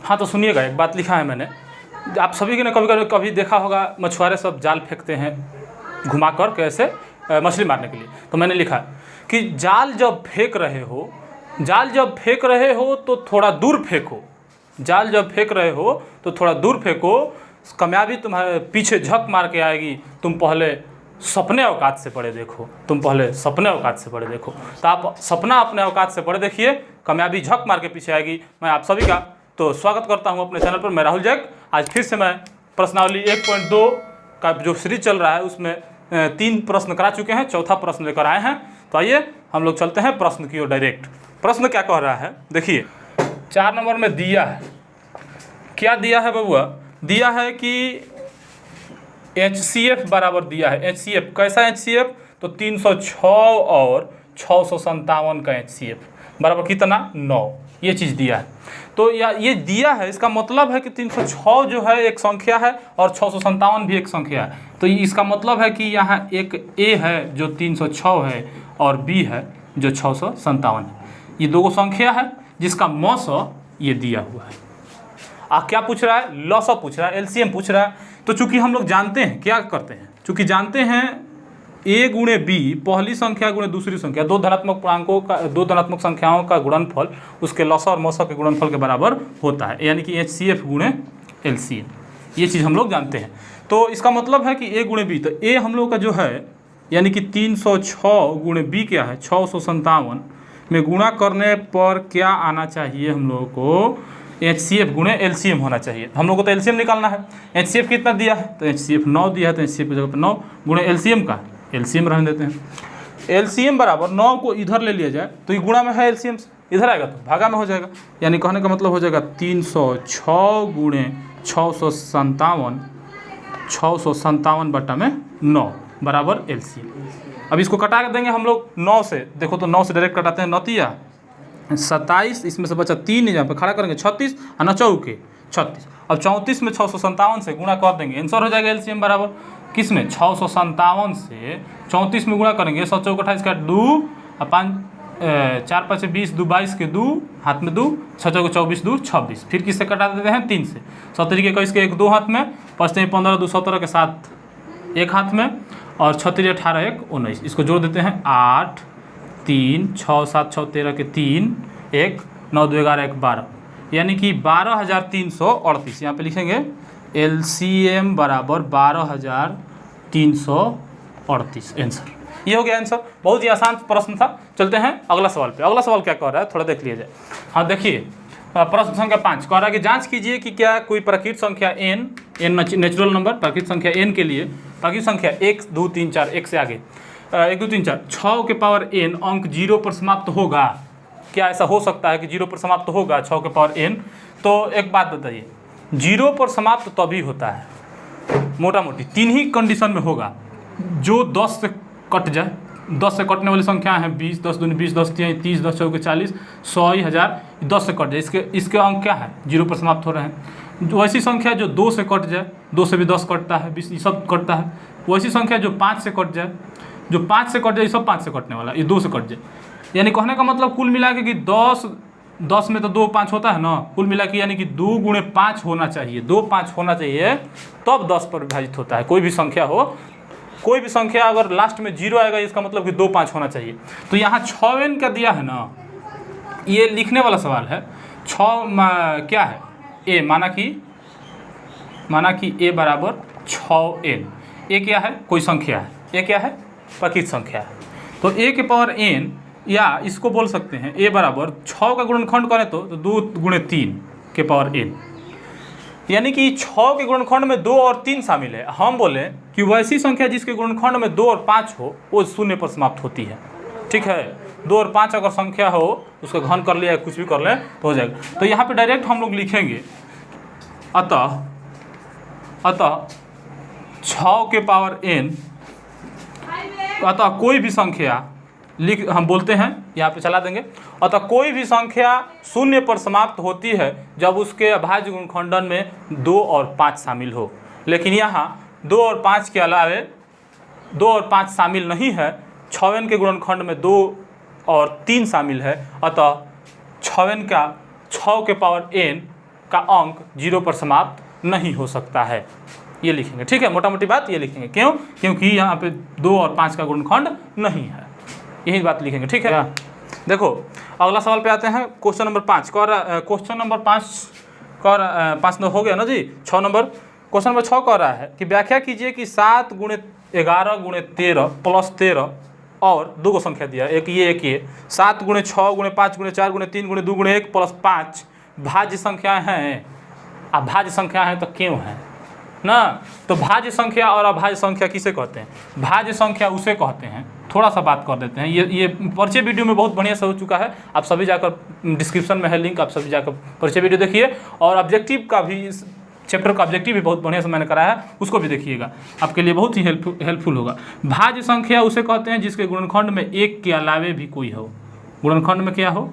हाँ तो सुनिएगा, एक बात लिखा है मैंने, आप सभी ने कभी देखा होगा मछुआरे सब जाल फेंकते हैं घुमा कर कैसे मछली मारने के लिए। तो मैंने लिखा कि जाल जब फेंक रहे हो तो थोड़ा दूर फेंको, जाल जब फेंक रहे हो तो थोड़ा दूर फेंको, कामयाबी तुम्हारे पीछे झक मार के आएगी, तुम पहले सपने औकात से पढ़े देखो, तो आप सपना अपने औकात से पढ़े देखिए, कामयाबी झक मार के पीछे आएगी। मैं आप सभी का तो स्वागत करता हूं अपने चैनल पर। मैं राहुल जैक। आज फिर से मैं प्रश्नावली 1.2 का जो सीरीज चल रहा है उसमें 3 प्रश्न करा चुके हैं, चौथा प्रश्न लेकर आए हैं। तो आइए हम लोग चलते हैं प्रश्न की ओर डायरेक्ट। प्रश्न क्या कह रहा है देखिए, 4 नंबर में दिया है, क्या दिया है बबुआ, दिया है कि HCF बराबर दिया है। HCF कैसा HCF, तो 306 और 657 का HCF बराबर कितना, 9, ये चीज़ दिया है। तो ये दिया है, इसका मतलब है कि 306 जो है एक संख्या है और 657 भी एक संख्या है। तो इसका मतलब है कि यहाँ एक A है जो 306 है और B है जो 657 है। ये दो संख्या है जिसका मौसा ये दिया हुआ है। क्या पूछ रहा है, लॉसा पूछ रहा है, LCM पूछ रहा है। तो चूंकि हम लोग जानते हैं, क्या करते हैं, चूंकि जानते हैं A गुणे B पहली संख्या गुणे दूसरी संख्या, दो धनात्मक संख्याओं का गुणनफल उसके लॉसा और मौसा के गुणनफल के बराबर होता है, यानी कि HCF गुणे LCM, ये चीज़ हम लोग जानते हैं। तो इसका मतलब है कि A गुणे B, तो A हम लोग का जो है यानी कि 306 गुणे B क्या है 657 में गुणा करने पर क्या आना चाहिए, हम लोगों को HCF गुणे LCM होना चाहिए। हम लोग को तो LCM निकालना है। HCF कितना दिया है, तो HCF 9 दिया है, तो HCF की जगह पर 9 गुणे LCM का, LCM रहने देते हैं। LCM बराबर 9 को इधर ले लिया जाए तो ये गुणा में है, LCM इधर आएगा तो भागा में हो जाएगा, यानी कहने का मतलब हो जाएगा 306 गुणे 657 बटा में 9 बराबर LCM। अब इसको कटा के देंगे हम लोग 9 से, देखो तो 9 से डायरेक्ट कटाते हैं, 9 27, इसमें से बचा 3 यहाँ पे खड़ा करेंगे 36 और 9 चौके 36। अब 34 में 657 से गुणा कर देंगे, आंसर हो जाएगा LCM बराबर किस में 657 से 34 में गुणा करेंगे, 7 चौक 28 का 2 और 5 4 5 20 2 22 के 2 हाथ में 2 6 चौक 24 2 26। फिर किससे कटा देते हैं 3 से, 17 के 21 के 1 2 हाथ में, 5 3 15 2 17 के 7 1 हाथ में और 36 18 1 19। इसको जोड़ देते हैं 8 3 6 7 6 13 के 3 1 9 2 11 1 12, यानी कि 12,338। यहाँ पे लिखेंगे LCM बराबर 12,338 आंसर। ये हो गया आंसर। बहुत ही आसान प्रश्न था। चलते हैं अगला सवाल पे। अगला सवाल क्या कह रहा है थोड़ा देख लिया जाए। हाँ देखिए, प्रश्न संख्या 5 कह रहा है कि जांच कीजिए कि क्या कोई प्राकृत संख्या n नेचुरल नंबर प्राकृत संख्या n के लिए प्राकृत संख्या 1 2 3 4 1 से आगे 1 2 3 4 6 के पावर n अंक 0 पर समाप्त होगा। क्या ऐसा हो सकता है कि 0 पर समाप्त होगा 6 के पावर n? तो एक बात बताइए, 0 पर समाप्त तभी होता है, मोटा मोटी 3 ही कंडीशन में होगा। जो 10 से कट जाए, 10 से कटने वाली संख्या है 20, 10 दूनी 20, 10 3 30, 10 चौके 40, 100 1000, 10 से कट जाए, इसके अंक क्या है 0 पर समाप्त हो रहे हैं। वैसी संख्या जो 2 से कट जाए, 2 से भी 10 कटता है, 20 ये सब कटता है। वैसी संख्या जो 5 से कट जाए, जो 5 से कट जाए, ये सब 5 से कटने वाला, ये 2 से कट जाए। यानी कहने का मतलब कुल मिला के कि 10 में तो 2 5 होता है ना, कुल मिला के यानी कि 2 गुणे 5 होना चाहिए, 2 5 होना चाहिए तब 10 पर विभाजित होता है। कोई भी संख्या हो, कोई भी संख्या अगर लास्ट में 0 आएगा इसका मतलब कि 2 5 होना चाहिए। तो यहाँ 6n का दिया है ना, ये लिखने वाला सवाल है। 6 क्या है a, माना कि a बराबर 6n। a क्या है, कोई संख्या है, a क्या है प्राकृत संख्या है। तो a के पावर n, या इसको बोल सकते हैं a बराबर 6 का गुणनखंड करें तो 2 गुणे 3 के पावर n, यानी कि 6 के गुणनखंड में 2 और 3 शामिल है। हम बोले कि वैसी संख्या जिसके गुणनखंड में 2 और 5 हो वो 0 पर समाप्त होती है। ठीक है, 2 और 5 अगर संख्या हो उसका घन कर लिया, कुछ भी कर लें तो हो जाएगा। तो यहाँ पे डायरेक्ट हम लोग लिखेंगे अतः 6 के पावर n, अतः कोई भी संख्या हम बोलते हैं, यहाँ पे चला देंगे, अतः कोई भी संख्या 0 पर समाप्त होती है जब उसके अभाज्य गुणनखंडन में 2 और 5 शामिल हो। लेकिन यहाँ 2 और 5 के अलावे 2 और 5 शामिल नहीं है, 6n के गुणनखंड में 2 और 3 शामिल है। अतः 6n का 6 के पावर n का अंक 0 पर समाप्त नहीं हो सकता है, ये लिखेंगे। ठीक है, मोटा मोटी बात ये लिखेंगे। क्यों? क्योंकि यहाँ पे 2 और 5 का गुणनखंड नहीं है, यही बात लिखेंगे। ठीक है, देखो अगला सवाल पे आते हैं। क्वेश्चन नंबर 5 क्वेश्चन नंबर 5 हो गया ना जी। 6 नंबर क्वेश्चन नंबर 6 कह रहा है कि व्याख्या कीजिए कि 7 × 11 × 13 + 13 और 2 को संख्या दिया, एक ये 7 × 6 × 5 × 4 × 3 × 2 × 1 + 5 भाज्य संख्या हैं। अब भाज्य संख्या है तो क्यों है ना? तो भाज्य संख्या और अभाज्य संख्या किसे कहते हैं? भाज्य संख्या उसे कहते हैं। थोड़ा सा बात कर देते हैं, ये परिचय वीडियो में बहुत बढ़िया से हो चुका है, आप सभी जाकर डिस्क्रिप्शन में है लिंक, आप सभी जाकर परिचय वीडियो देखिए। और ऑब्जेक्टिव का भी, इस चैप्टर का ऑब्जेक्टिव भी बहुत बढ़िया से मैंने कराया है, उसको भी देखिएगा, आपके लिए बहुत ही हेल्पफुल होगा। भाज्य संख्या उसे कहते हैं जिसके गुणनखंड में 1 के अलावे भी कोई हो। गुणनखंड में क्या हो?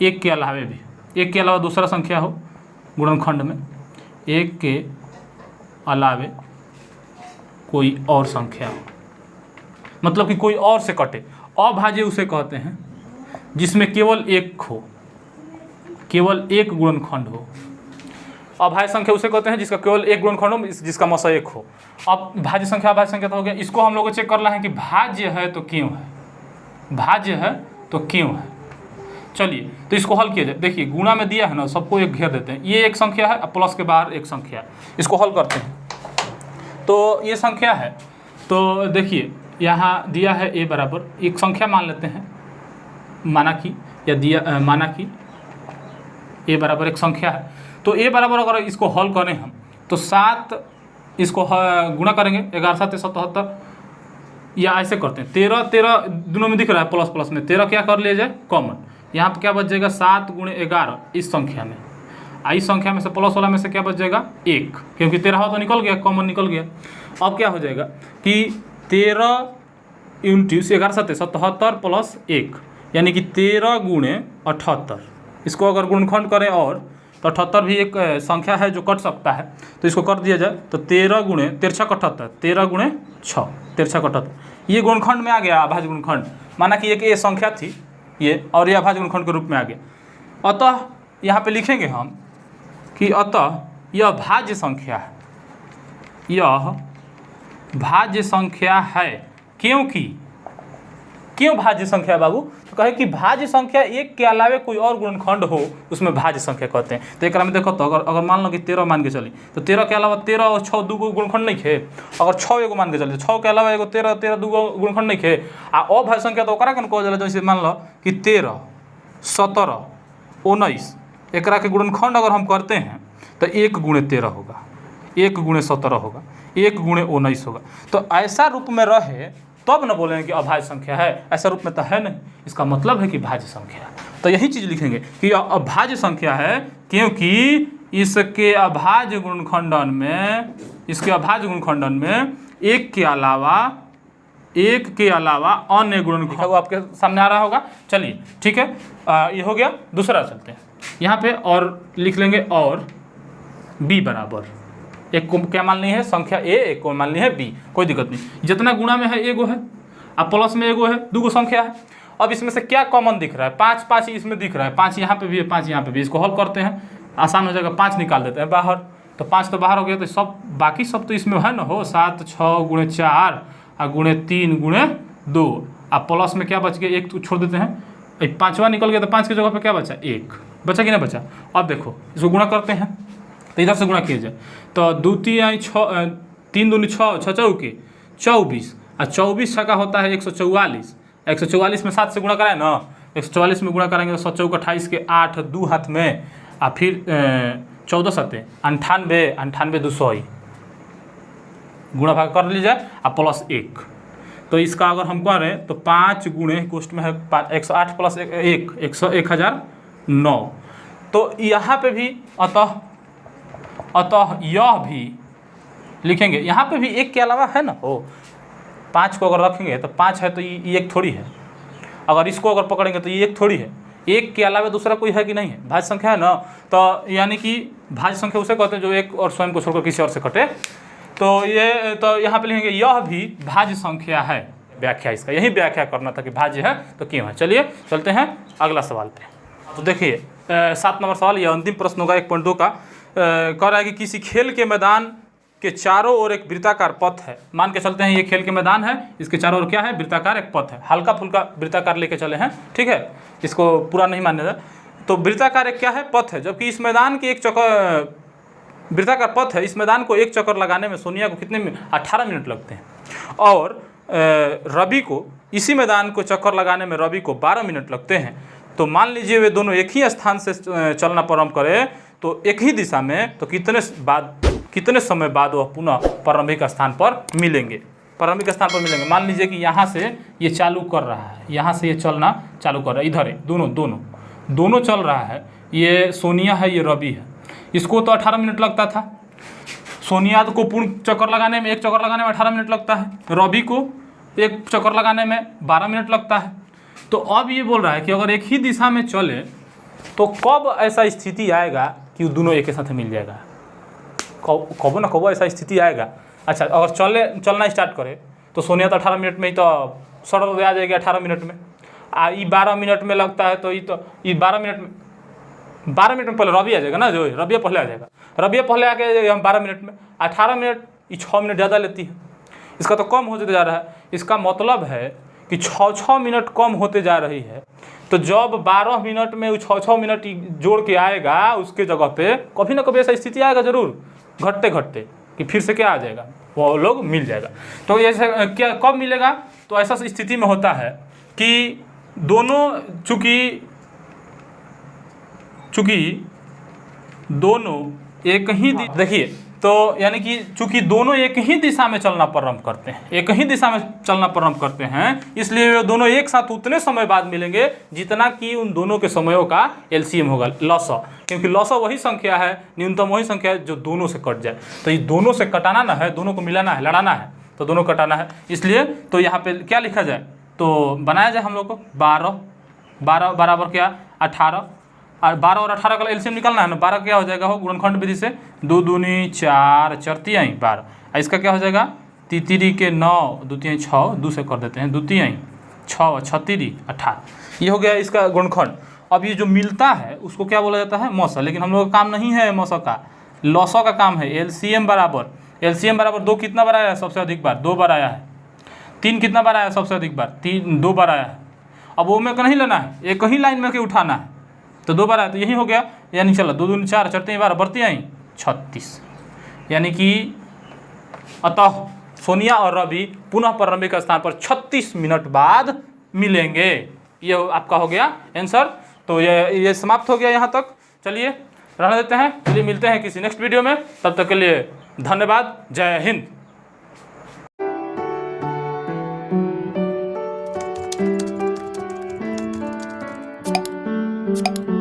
1 के अलावे भी, 1 के अलावा दूसरा संख्या हो गुणनखंड में, 1 के अलावे कोई और संख्या हो, मतलब कि कोई और से कटे। अभाज्य उसे कहते हैं जिसमें केवल 1 हो, केवल 1 गुणनखंड हो। अभाज्य संख्या उसे कहते हैं जिसका केवल 1 गुणनखंड हो, जिसका मसा 1 हो। अब भाज्य संख्या अभाज्य संख्या तो हो गया, इसको हम लोग को चेक करना है कि भाज्य है तो क्यों है, भाज्य है तो क्यों है। चलिए तो इसको हल किया जाए। देखिए गुणा में दिया है ना, सबको एक घेर देते हैं, ये एक संख्या है, प्लस के बाहर एक संख्या है, इसको हल करते हैं। तो ये संख्या है, तो देखिए यहाँ दिया है a बराबर, एक संख्या मान लेते हैं, माना कि या दिया माना कि a बराबर एक संख्या है। तो a बराबर अगर इसको हल करें हम तो 7, इसको गुणा करेंगे 11 7 77, या ऐसे करते हैं 13 दोनों में दिख रहा है प्लस प्लस में, 13 क्या कर लिया जाए कॉमन, यहाँ पर क्या बच जाएगा 7 × 11 इस संख्या में, इस संख्या में से प्लस वाला में से क्या बच जाएगा 1, क्योंकि 13 तो निकल गया, कॉमन निकल गया। अब क्या हो जाएगा कि 13 × 11 7 77 + 1 यानी कि 13 × 78। इसको अगर गुणनखंड करें और तो 78 भी एक संख्या है जो कट सकता है, तो इसको कर दिया जाए तो 13 × 13 78, 13 × 6 13 78, ये गुणनखंड में आ गया, अभाज्य गुणनखंड। माना कि एक ये संख्या थी ये, और ये अभाज्य गुणनखंड के रूप में आ गया। अतः यहाँ पे लिखेंगे हम कि अतः यह भाज्य संख्या है, यह भाज्य संख्या है। क्यों भाज्य संख्या है बाबू? तो कहे कि भाज्य संख्या 1 के अलावे कोई और गुणनखंड हो उसमें भाज्य संख्या कहते हैं। तो एक में देखो, तो अगर मान लो कि 13 मान के चली, तो 13 के अलावा 13 और 6 2 गुणनखंड नहीं खे। अगर 6 एगो मान के चलिए, 6 के अलावा एगो 13 2 गुणनखंड नहीं खे। आ अभाज्य संख्या तो ओकरा के कहल जाला, जैसे मान लो कि 13 17 19, एकरा के गुणनखंड अगर हम करते हैं तो 1 × 13 होगा, 1 × 17 होगा, 1 × 19 होगा। तो ऐसा रूप में रहे तब न बोलेंगे कि अभाज्य संख्या है, ऐसा रूप में तो है नहीं, इसका मतलब है कि भाज्य संख्या है। तो यही चीज़ लिखेंगे कि अभाज्य संख्या है क्योंकि इसके अभाज्य गुणनखंडन में, इसके अभाज्य गुणनखंडन में 1 के अलावा अन्य गुणनखंड वो आपके सामने आ रहा होगा। चलिए ठीक है, ये हो गया। दूसरा चलते हैं, यहाँ पे और लिख लेंगे, और b बराबर, एक को क्या मान ली है संख्या a, एक को मान ली है b, कोई दिक्कत नहीं। जितना गुणा में है एगो है, अब प्लस में एगो है, 2 गो संख्या है। अब इसमें से क्या कॉमन दिख रहा है? 5 5 इसमें दिख रहा है, 5 यहाँ पे भी है, 5 यहाँ पे भी। इसको हल करते हैं, आसान हो जाएगा, 5 निकाल देते हैं बाहर, तो 5 तो बाहर हो गया। तो सब बाकी सब तो इसमें है ना हो, 7 6 × 4 और × 3 × 2, अब प्लस में क्या बच गया 1 तो छोड़ देते हैं, 5वां निकल गया, तो 5 की जगह पर क्या बचा 1 बचा कि नहीं बचा। अब देखो इसको गुणा करते हैं, तो इधर से गुणा किया जाए तो 2 3 6 3 दूनी 6 6 चौके 24, और 24 छक्का होता है 144। 144 में 7 से गुणा कराए ना, 144 में गुणा कराएंगे तो 7 चौक 28 के 8, 2 हाथ में, और फिर 14 7 98 98 200 गुणा भाग कर लीजिए, और प्लस 1। तो इसका अगर हम करें तो 5 गुणे कोष्ट में है 108 + 1 1009। तो यहाँ पे भी अतः यह भी लिखेंगे, यहाँ पे भी 1 के अलावा है ना हो, 5 को अगर रखेंगे तो 5 है, तो ये 1 थोड़ी है। अगर इसको अगर पकड़ेंगे तो ये 1 थोड़ी है, 1 के अलावा दूसरा कोई है कि नहीं है, भाज्य संख्या है ना। तो यानी कि भाज्य संख्या उसे कहते हैं जो एक और स्वयं को छोड़कर किसी और से कटे। तो ये तो यहाँ पे लिखेंगे यह भी भाज्य संख्या है, व्याख्या इसका यही व्याख्या करना था कि भाज्य है तो क्यों है। चलिए चलते हैं अगला सवाल पे। तो देखिए 7 नंबर सवाल, यह अंतिम प्रश्न होगा 1.2 का। कह रहा है कि किसी खेल के मैदान के चारों ओर एक वृत्ताकार पथ है। मान के चलते हैं ये खेल के मैदान है, इसके चारों ओर क्या है, वृत्ताकार एक पथ है, हल्का फुल्का वृत्ताकार लेके चले हैं, ठीक है, इसको पूरा नहीं मानने था। तो वृत्ताकार एक क्या है, पथ है, जबकि इस मैदान की एक चक्कर, वृत्ताकार पथ है, इस मैदान को एक चक्कर लगाने में सोनिया को कितने 18 मिनट लगते हैं और रवि को इसी मैदान को चक्कर लगाने में रवि को 12 मिनट लगते हैं। तो मान लीजिए वे दोनों एक ही स्थान से चलना प्रारंभ करें तो एक ही दिशा में, तो कितने समय बाद वह पुनः प्रारंभिक स्थान पर मिलेंगे, प्रारंभिक स्थान पर मिलेंगे। मान लीजिए कि यहाँ से ये चालू कर रहा है, यहाँ से ये चलना चालू कर रहा है, इधर है, दोनों चल रहा है, ये सोनिया है, ये रवि है। इसको तो 18 मिनट लगता था, सोनिया को पूर्ण चक्कर लगाने में, एक चक्कर लगाने में 18 मिनट लगता है, रवि को एक चक्कर लगाने में 12 मिनट लगता है। तो अब ये बोल रहा है कि अगर एक ही दिशा में चले तो कब ऐसा स्थिति आएगा कि वो दोनों एक साथ मिल जाएगा, कब ना कब ऐसा स्थिति आएगा। अच्छा, अगर चलना स्टार्ट करे तो सोनिया तो 18 मिनट में ही तो सड़क आ जाएगी, 18 मिनट में, ये 12 मिनट में लगता है, तो ये 12 मिनट में पहले रवि आ जाएगा ना, जो रवि पहले आ जाएगा, रवि पहले आके हम 12 मिनट में, 18 मिनट, ये 6 मिनट ज़्यादा लेती है, इसका तो कम होते जा रहा है। इसका मतलब है कि 6 मिनट कम होते जा रही है। तो जब 12 मिनट में वो 6 मिनट जोड़ के आएगा, उसके जगह पे कभी ना कभी ऐसा स्थिति आएगा जरूर, घटते घटते कि फिर से क्या आ जाएगा, वो लोग मिल जाएगा। तो ऐसे क्या कब मिलेगा, तो ऐसा स्थिति में होता है कि दोनों चूँकि दोनों एक ही देखिए, तो यानी कि चूंकि दोनों एक ही दिशा में चलना प्रारंभ करते हैं, एक ही दिशा में चलना प्रारंभ करते हैं, इसलिए वे दोनों एक साथ उतने समय बाद मिलेंगे जितना कि उन दोनों के समयों का एलसीएम होगा, लॉसा, क्योंकि लॉसा वही संख्या है, न्यूनतम वही संख्या है जो दोनों से कट जाए। तो ये दोनों से कटाना ना है, दोनों को मिलाना है, लड़ाना है, तो दोनों कटाना है। इसलिए तो यहाँ पे क्या लिखा जाए, तो बनाया जाए हम लोग को 12 बराबर क्या 18, और 12 और 18 का एलसीएम निकालना है ना, 12 क्या हो जाएगा, हो गुणनखंड विधि से 2 दूनी 4 4 तिहाई 12, इसका क्या हो जाएगा 3 के 9 2 तिहाई 6, 2 से कर देते हैं 2 तिहाई 6 6 3 18, ये हो गया इसका गुणनखंड। अब ये जो मिलता है उसको क्या बोला जाता है, मौसा, लेकिन हम लोग का काम नहीं है मौसा का, लॉसा का काम है। एलसीएम बराबर 2 कितना बार आया है, सबसे अधिक बार 2 बार आया है, 3 कितना बार आया है, सबसे अधिक बार 2 बार आया है। अब वो में नहीं लेना है, एक ही लाइन में के उठाना है, तो 2 बार आया, तो यही हो गया, यानी चलो 2 दूनी 4 4 3 12 बढ़ती आई 36, यानी कि अतः सोनिया और रवि पुनः प्रारंभिक स्थान पर 36 मिनट बाद मिलेंगे। ये आपका हो गया आंसर। तो ये समाप्त हो गया यहाँ तक। चलिए रहने देते हैं, चलिए मिलते हैं किसी नेक्स्ट वीडियो में, तब तक के लिए धन्यवाद, जय हिंद। Thank you.